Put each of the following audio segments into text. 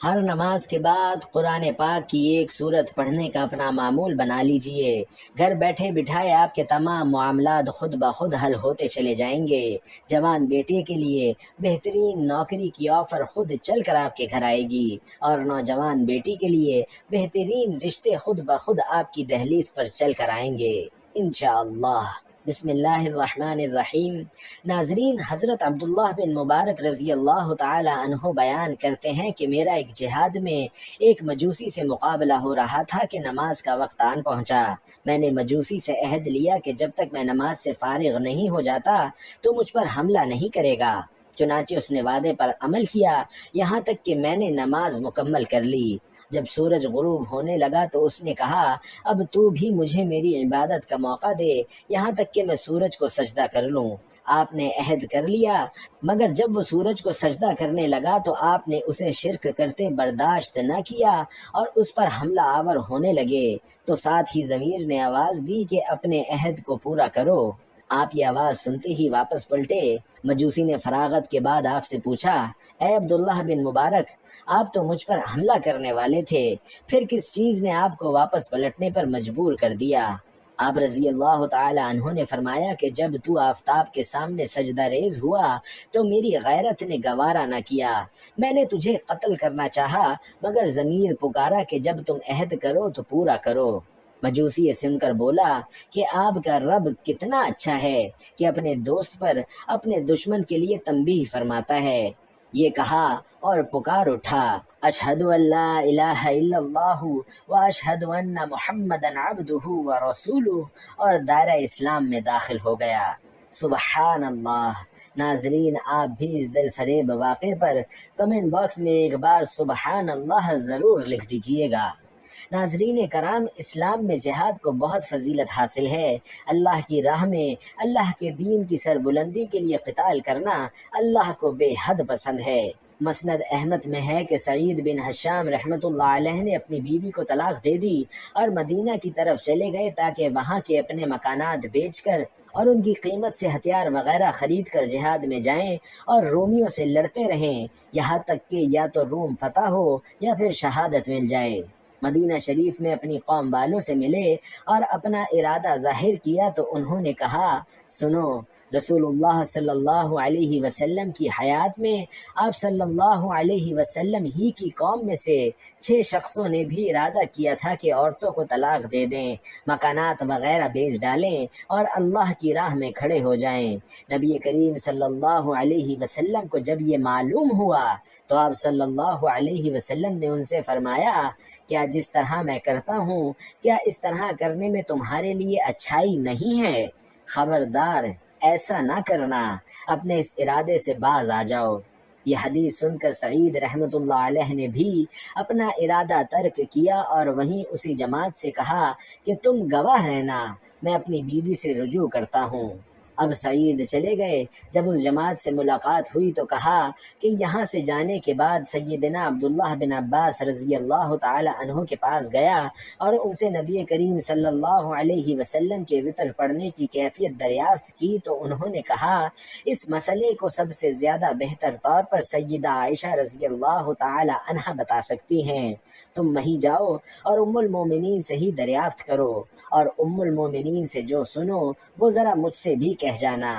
ہر نماز کے بعد قرآن پاک کی ایک سورت پڑھنے کا اپنا معمول بنا لیجئے۔ گھر بیٹھے بٹھائے آپ کے تمام معاملات خود بخود حل ہوتے چلے جائیں گے۔ جوان بیٹے کے لیے بہترین نوکری کی آفر خود چل کر آپ کے گھر آئے گی، اور نوجوان بیٹی کے لیے بہترین رشتے خود بخود آپ کی دہلیز پر چل کر آئیں گے انشاءاللہ۔ بسم اللہ الرحمن الرحیم۔ ناظرین، حضرت عبداللہ بن مبارک رضی اللہ تعالی عنہ بیان کرتے ہیں کہ میرا ایک جہاد میں ایک مجوسی سے مقابلہ ہو رہا تھا کہ نماز کا وقت آن پہنچا۔ میں نے مجوسی سے عہد لیا کہ جب تک میں نماز سے فارغ نہیں ہو جاتا تو مجھ پر حملہ نہیں کرے گا۔ چنانچہ اس نے وعدے پر عمل کیا یہاں تک کہ میں نے نماز مکمل کر لی۔ جب سورج غروب ہونے لگا تو اس نے کہا، اب تو بھی مجھے میری عبادت کا موقع دے یہاں تک کہ میں سورج کو سجدہ کر لوں۔ آپ نے عہد کر لیا، مگر جب وہ سورج کو سجدہ کرنے لگا تو آپ نے اسے شرک کرتے برداشت نہ کیا اور اس پر حملہ آور ہونے لگے، تو ساتھ ہی ضمیر نے آواز دی کہ اپنے عہد کو پورا کرو۔ آپ یہ آواز سنتے ہی واپس پلٹے۔ مجوسی نے فراغت کے بعد آپ سے پوچھا، اے عبداللہ بن مبارک، آپ تو مجھ پر حملہ کرنے والے تھے، پھر کس چیز نے آپ کو واپس پلٹنے پر مجبور کر دیا؟ آپ رضی اللہ تعالی عنہ نے فرمایا کہ جب تو آفتاب کے سامنے سجدہ ریز ہوا تو میری غیرت نے گوارا نہ کیا، میں نے تجھے قتل کرنا چاہا، مگر ضمیر پکارا کہ جب تم عہد کرو تو پورا کرو۔ مجوسی یہ سن کر بولا کہ آپ کا رب کتنا اچھا ہے کہ اپنے دوست پر اپنے دشمن کے لیے تنبیہ فرماتا ہے۔ یہ کہا اور پکار اٹھا، اشہد ان لا الہ الا اللہ و اشہد ان محمدا عبدہ و رسولہ، اور دائرہ اسلام میں داخل ہو گیا۔ سبحان اللہ۔ ناظرین، آپ بھی اس دل فریب واقعے پر کمنٹ باکس میں ایک بار سبحان اللہ ضرور لکھ دیجئے گا۔ ناظرین کرام، اسلام میں جہاد کو بہت فضیلت حاصل ہے۔ اللہ کی راہ میں اللہ کے دین کی سربلندی کے لیے قتال کرنا اللہ کو بے حد پسند ہے۔ مسند احمد میں ہے کہ سعید بن حشام رحمۃ اللہ علیہ نے اپنی بیوی کو طلاق دے دی اور مدینہ کی طرف چلے گئے تاکہ وہاں کے اپنے مکانات بیچ کر اور ان کی قیمت سے ہتھیار وغیرہ خرید کر جہاد میں جائیں اور رومیوں سے لڑتے رہیں یہاں تک کہ یا تو روم فتح ہو یا پھر شہادت مل جائے۔ مدینہ شریف میں اپنی قوم والوں سے ملے اور اپنا ارادہ ظاہر کیا تو انہوں نے کہا، سنو، رسول اللہ صلی اللہ علیہ وسلم کی حیات میں آپ صلی اللہ علیہ وسلم ہی کی قوم میں سے 6 شخصوں نے بھی ارادہ کیا تھا کہ عورتوں کو طلاق دے دیں، مکانات وغیرہ بیچ ڈالیں اور اللہ کی راہ میں کھڑے ہو جائیں۔ نبی کریم صلی اللہ علیہ وسلم کو جب یہ معلوم ہوا تو آپ صلی اللہ علیہ وسلم نے ان سے فرمایا، کیا جس طرح میں کرتا ہوں کیا اس طرح کرنے میں تمہارے لیے اچھائی نہیں ہے؟ خبردار، ایسا نہ کرنا، اپنے اس ارادے سے باز آ جاؤ۔ یہ حدیث سن کر سعید رحمۃ اللہ علیہ نے بھی اپنا ارادہ ترک کیا اور وہیں اسی جماعت سے کہا کہ تم گواہ رہنا، میں اپنی بیوی سے رجوع کرتا ہوں۔ اب سعید چلے گئے۔ جب اس جماعت سے ملاقات ہوئی تو کہا کہ یہاں سے جانے کے بعد سیدنا عبداللہ بن عباس رضی اللہ تعالی عنہ کے پاس گیا اور ان سے نبی کریم صلی اللہ علیہ وسلم کے وطر پڑھنے کی کیفیت دریافت کی تو انہوں نے کہا، اس مسئلے کو سب سے زیادہ بہتر طور پر سیدہ عائشہ رضی اللہ تعالی عنہا بتا سکتی ہیں، تم وہیں جاؤ اور ام المومنین سے ہی دریافت کرو، اور ام المومنین سے جو سنو وہ ذرا مجھ سے بھی کہہ جانا۔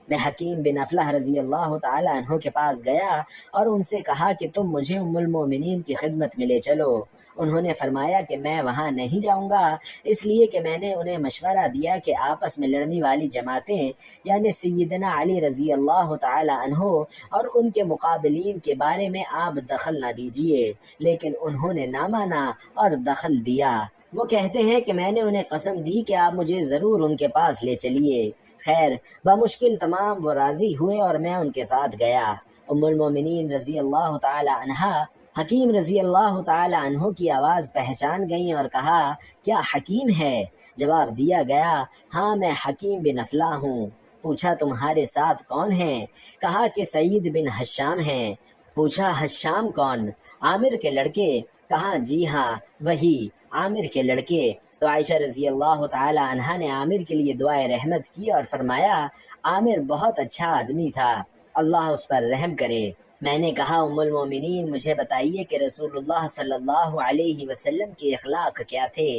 میں حکیم بن افلح رضی اللہ تعالی عنہ کے پاس گیا اور ان سے کہا کہ تم مجھے ام المومنین کی خدمت میں لے چلو۔ انہوں نے فرمایا کہ میں وہاں نہیں جاؤں گا، اس لیے کہ میں نے انہیں مشورہ دیا کہ آپس میں لڑنے والی جماعتیں یعنی سیدنا علی رضی اللہ تعالی عنہ اور ان کے مقابلین کے بارے میں آپ دخل نہ دیجیے، لیکن انہوں نے نہ مانا اور دخل دیا۔ وہ کہتے ہیں کہ میں نے انہیں قسم دی کہ آپ مجھے ضرور ان کے پاس لے چلیے۔ خیر، بمشکل تمام وہ راضی ہوئے اور میں ان کے ساتھ گیا۔ ام المومنین رضی اللہ تعالی عنہا حکیم رضی اللہ تعالی عنہ کی آواز پہچان گئیں اور کہا، کیا حکیم ہے؟ جواب دیا گیا، ہاں میں حکیم بن افلاح ہوں۔ پوچھا، تمہارے ساتھ کون ہیں؟ کہا کہ سعید بن حشام ہیں۔ پوچھا، حشام کون؟ عامر کے لڑکے؟ کہا، جی ہاں وہی، عامر کے لڑکے۔ تو عائشہ رضی اللہ تعالی عنہا نے عامر کے لیے دعائے رحمت کی اور فرمایا، عامر بہت اچھا آدمی تھا، اللہ اس پر رحم کرے۔ میں نے کہا ام المومنین مجھے بتائیے کہ رسول اللہ صلی اللہ علیہ وسلم کے اخلاق کیا تھے؟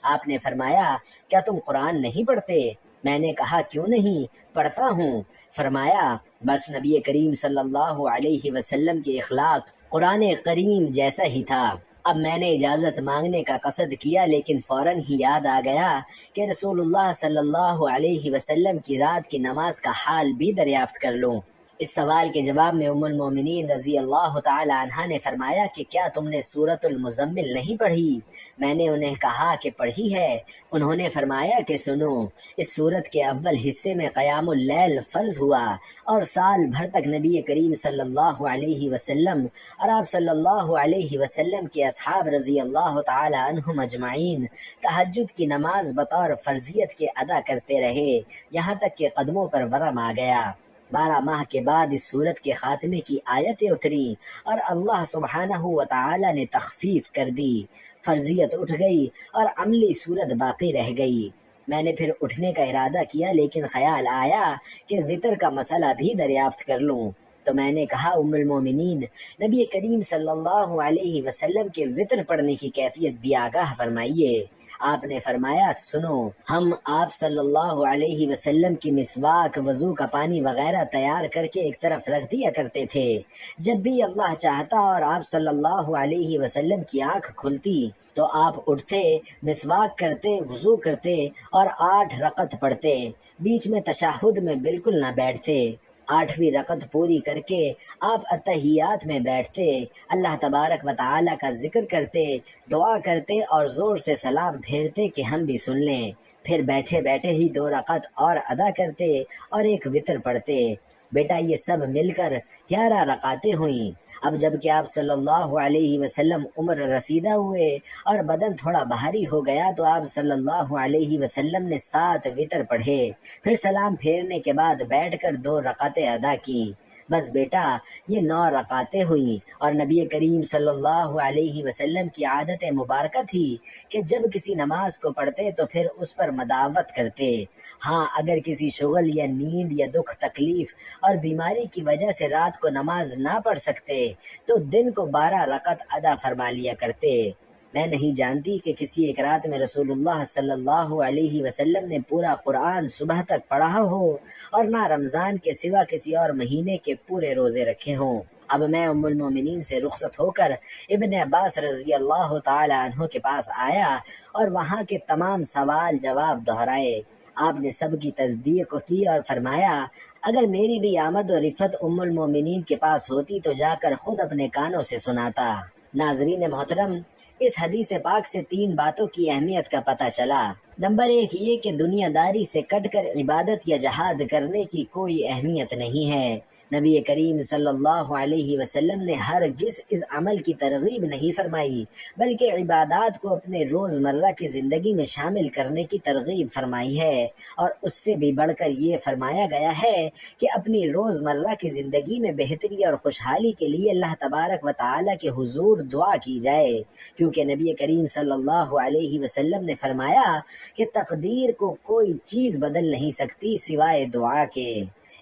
آپ نے فرمایا کیا تم قرآن نہیں پڑھتے؟ میں نے کہا کیوں نہیں، پڑھتا ہوں۔ فرمایا بس نبی کریم صلی اللہ علیہ وسلم کے اخلاق قرآن کریم جیسا ہی تھا۔ اب میں نے اجازت مانگنے کا قصد کیا لیکن فوراً ہی یاد آ گیا کہ رسول اللہ صلی اللہ علیہ وسلم کی رات کی نماز کا حال بھی دریافت کر لوں۔ اس سوال کے جواب میں ام المومنین رضی اللہ تعالی عنہا نے فرمایا کہ کیا تم نے سورۃ المزمل نہیں پڑھی؟ میں نے انہیں کہا کہ پڑھی ہے۔ انہوں نے فرمایا کہ سنو، اس سورت کے اول حصے میں قیام اللیل فرض ہوا اور سال بھر تک نبی کریم صلی اللہ علیہ وسلم اور آپ صلی اللہ علیہ وسلم کے اصحاب رضی اللہ تعالی عنہم اجمعین تہجد کی نماز بطور فرضیت کے ادا کرتے رہے یہاں تک کہ قدموں پر ورم آ گیا۔ 12 ماہ کے بعد اس سورت کے خاتمے کی آیتیں اتری اور اللہ سبحانہ و تعالی نے تخفیف کر دی، فرضیت اٹھ گئی اور عملی صورت باقی رہ گئی۔ میں نے پھر اٹھنے کا ارادہ کیا لیکن خیال آیا کہ وطر کا مسئلہ بھی دریافت کر لوں، تو میں نے کہا ام المومنین نبی کریم صلی اللہ علیہ وسلم کے وطر پڑھنے کی کیفیت بھی آگاہ فرمائیے۔ آپ نے فرمایا سنو، ہم آپ صلی اللہ علیہ وسلم کی مسواک، وضو کا پانی وغیرہ تیار کر کے ایک طرف رکھ دیا کرتے تھے۔ جب بھی اللہ چاہتا اور آپ صلی اللہ علیہ وسلم کی آنکھ کھلتی تو آپ اٹھتے، مسواک کرتے، وضو کرتے اور 8 رکعت پڑھتے، بیچ میں تشہد میں بالکل نہ بیٹھتے۔ 8ویں رکعت پوری کر کے آپ اتحیات میں بیٹھتے، اللہ تبارک و تعالی کا ذکر کرتے، دعا کرتے اور زور سے سلام پھیرتے کہ ہم بھی سن لیں۔ پھر بیٹھے بیٹھے ہی 2 رکعت اور ادا کرتے اور ایک وطر پڑھتے۔ بیٹا یہ سب مل کر 11 رکعتیں ہوئیں۔ اب جب کہ آپ صلی اللہ علیہ وسلم عمر رسیدہ ہوئے اور بدن تھوڑا بھاری ہو گیا تو آپ صلی اللہ علیہ وسلم نے 7 وطر پڑھے، پھر سلام پھیرنے کے بعد بیٹھ کر 2 رکعتیں ادا کی۔ بس بیٹا یہ 9 رکعتیں ہوئیں اور نبی کریم صلی اللہ علیہ وسلم کی عادت مبارکہ تھی کہ جب کسی نماز کو پڑھتے تو پھر اس پر مداوت کرتے۔ ہاں اگر کسی شغل یا نیند یا دکھ تکلیف اور بیماری کی وجہ سے رات کو نماز نہ پڑھ سکتے تو دن کو 12 رکعت ادا فرما لیا کرتے۔ میں نہیں جانتی کہ کسی ایک رات میں رسول اللہ صلی اللہ علیہ وسلم نے پورا قرآن صبح تک پڑھا ہو اور نہ رمضان کے سوا کسی اور مہینے کے پورے روزے رکھے ہوں۔ اب میں ام المومنین سے رخصت ہو کر ابن عباس رضی اللہ تعالی عنہ کے پاس آیا اور وہاں کے تمام سوال جواب دہرائے۔ آپ نے سب کی تصدیق کی اور فرمایا اگر میری بھی آمد و رفت ام المومنین کے پاس ہوتی تو جا کر خود اپنے کانوں سے سناتا۔ ناظرین محترم، اس حدیث پاک سے 3 باتوں کی اہمیت کا پتہ چلا۔ نمبر 1 یہ کہ دنیا داری سے کٹ کر عبادت یا جہاد کرنے کی کوئی اہمیت نہیں ہے۔ نبی کریم صلی اللہ علیہ وسلم نے ہرگز اس عمل کی ترغیب نہیں فرمائی بلکہ عبادات کو اپنے روزمرہ کی زندگی میں شامل کرنے کی ترغیب فرمائی ہے، اور اس سے بھی بڑھ کر یہ فرمایا گیا ہے کہ اپنی روزمرہ کی زندگی میں بہتری اور خوشحالی کے لیے اللہ تبارک و تعالی کے حضور دعا کی جائے، کیونکہ نبی کریم صلی اللہ علیہ وسلم نے فرمایا کہ تقدیر کو کوئی چیز بدل نہیں سکتی سوائے دعا کے۔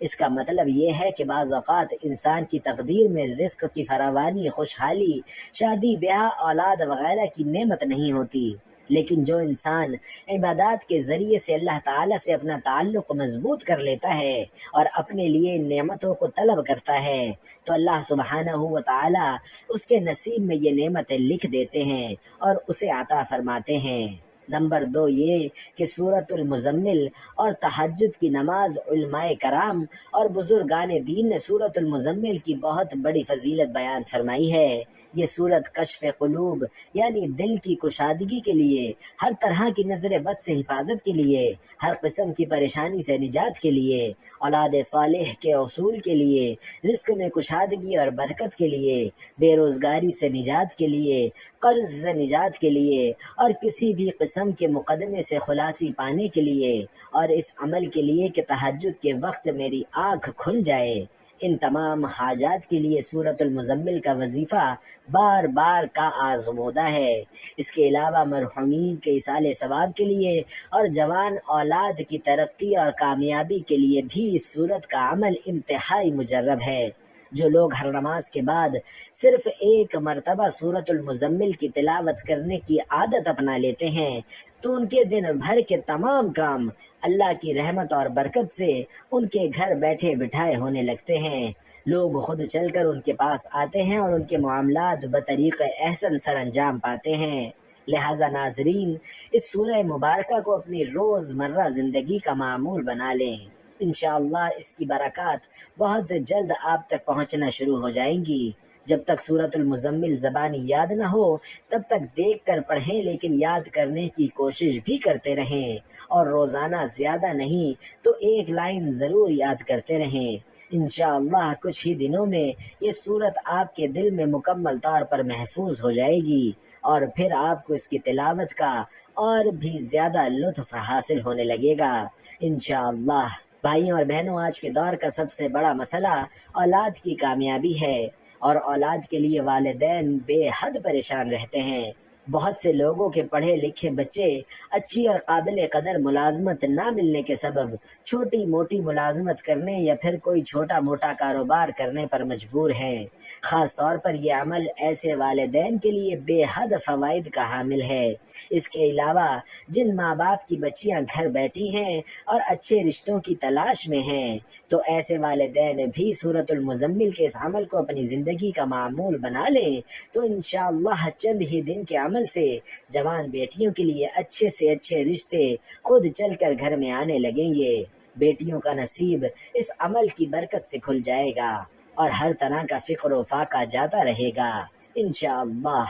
اس کا مطلب یہ ہے کہ بعض اوقات انسان کی تقدیر میں رزق کی فراوانی، خوشحالی، شادی بیاہ، اولاد وغیرہ کی نعمت نہیں ہوتی، لیکن جو انسان عبادات کے ذریعے سے اللہ تعالیٰ سے اپنا تعلق مضبوط کر لیتا ہے اور اپنے لیے نعمتوں کو طلب کرتا ہے تو اللہ سبحانہ و تعالیٰ اس کے نصیب میں یہ نعمتیں لکھ دیتے ہیں اور اسے عطا فرماتے ہیں۔ نمبر 2 یہ کہ سورۃ المزمل اور تہجد کی نماز علماء کرام اور بزرگان دین نے سورۃ المزمل کی بہت بڑی فضیلت بیان فرمائی ہے۔ یہ سورت کشف قلوب یعنی دل کی کشادگی کے لیے، ہر طرح کی نظر بد سے حفاظت کے لیے، ہر قسم کی پریشانی سے نجات کے لیے، اولاد صالح کے حصول کے لیے، رزق میں کشادگی اور برکت کے لیے، بے روزگاری سے نجات کے لیے، قرض سے نجات کے لیے اور کسی بھی قسم کے مقدمے سے خلاصی پانے کے لیے، اور اس عمل کے لیے کہ تہجد کے وقت میری آنکھ کھل جائے۔ ان تمام حاجات کے لیے سورۃ المزمل کا وظیفہ بار بار کا آزمودہ ہے۔ اس کے علاوہ مرحومین کے ایصال ثواب کے لیے اور جوان اولاد کی ترقی اور کامیابی کے لیے بھی اس سورت کا عمل انتہائی مجرب ہے۔ جو لوگ ہر نماز کے بعد صرف ایک مرتبہ سورۃ المزمل کی تلاوت کرنے کی عادت اپنا لیتے ہیں تو ان کے دن بھر کے تمام کام اللہ کی رحمت اور برکت سے ان کے گھر بیٹھے بٹھائے ہونے لگتے ہیں۔ لوگ خود چل کر ان کے پاس آتے ہیں اور ان کے معاملات بطریق احسن سر انجام پاتے ہیں۔ لہٰذا ناظرین، اس سورہ مبارکہ کو اپنی روزمرہ زندگی کا معمول بنا لیں۔ انشاءاللہ اس کی برکات بہت جلد آپ تک پہنچنا شروع ہو جائیں گی۔ جب تک سورۃ المزمل زبانی یاد نہ ہو تب تک دیکھ کر پڑھیں، لیکن یاد کرنے کی کوشش بھی کرتے رہیں، اور روزانہ زیادہ نہیں تو ایک لائن ضرور یاد کرتے رہیں۔ انشاءاللہ کچھ ہی دنوں میں یہ سورت آپ کے دل میں مکمل طور پر محفوظ ہو جائے گی، اور پھر آپ کو اس کی تلاوت کا اور بھی زیادہ لطف حاصل ہونے لگے گا انشاءاللہ۔ بھائیوں اور بہنوں، آج کے دور کا سب سے بڑا مسئلہ اولاد کی کامیابی ہے، اور اولاد کے لیے والدین بے حد پریشان رہتے ہیں۔ بہت سے لوگوں کے پڑھے لکھے بچے اچھی اور قابل قدر ملازمت نہ ملنے کے سبب چھوٹی موٹی ملازمت کرنے یا پھر کوئی چھوٹا موٹا کاروبار کرنے پر مجبور ہیں۔ خاص طور پر یہ عمل ایسے والدین کے لیے بے حد فوائد کا حامل ہے۔ اس کے علاوہ جن ماں باپ کی بچیاں گھر بیٹھی ہیں اور اچھے رشتوں کی تلاش میں ہیں، تو ایسے والدین بھی سورۃ المزمل کے اس عمل کو اپنی زندگی کا معمول بنا لیں تو انشاءاللہ چند ہی دن کے عمل سے جوان بیٹیوں کے لیے اچھے سے اچھے رشتے خود چل کر گھر میں آنے لگیں گے۔ بیٹیوں کا نصیب اس عمل کی برکت سے کھل جائے گا اور ہر طرح کا فقر و فاقہ جاتا رہے گا انشاءاللہ۔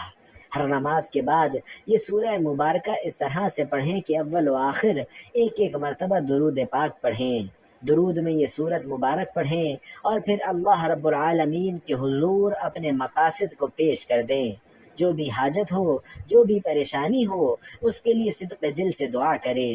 ہر نماز کے بعد یہ سورہ مبارکہ اس طرح سے پڑھیں کہ اول و آخر ایک ایک مرتبہ درود پاک پڑھیں۔ درود میں یہ سورت مبارک پڑھیں اور پھر اللہ رب العالمین کے حضور اپنے مقاصد کو پیش کر دیں۔ جو بھی حاجت ہو، جو بھی پریشانی ہو، اس کے لیے صدق دل سے دعا کرے۔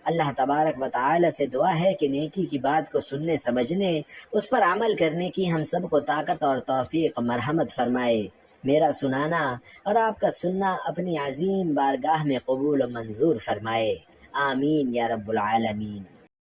اللہ تبارک و تعالی سے دعا ہے کہ نیکی کی بات کو سننے سمجھنے، اس پر عمل کرنے کی ہم سب کو طاقت اور توفیق مرحمت فرمائے۔ میرا سنانا اور آپ کا سننا اپنی عظیم بارگاہ میں قبول و منظور فرمائے، آمین یا رب العالمین۔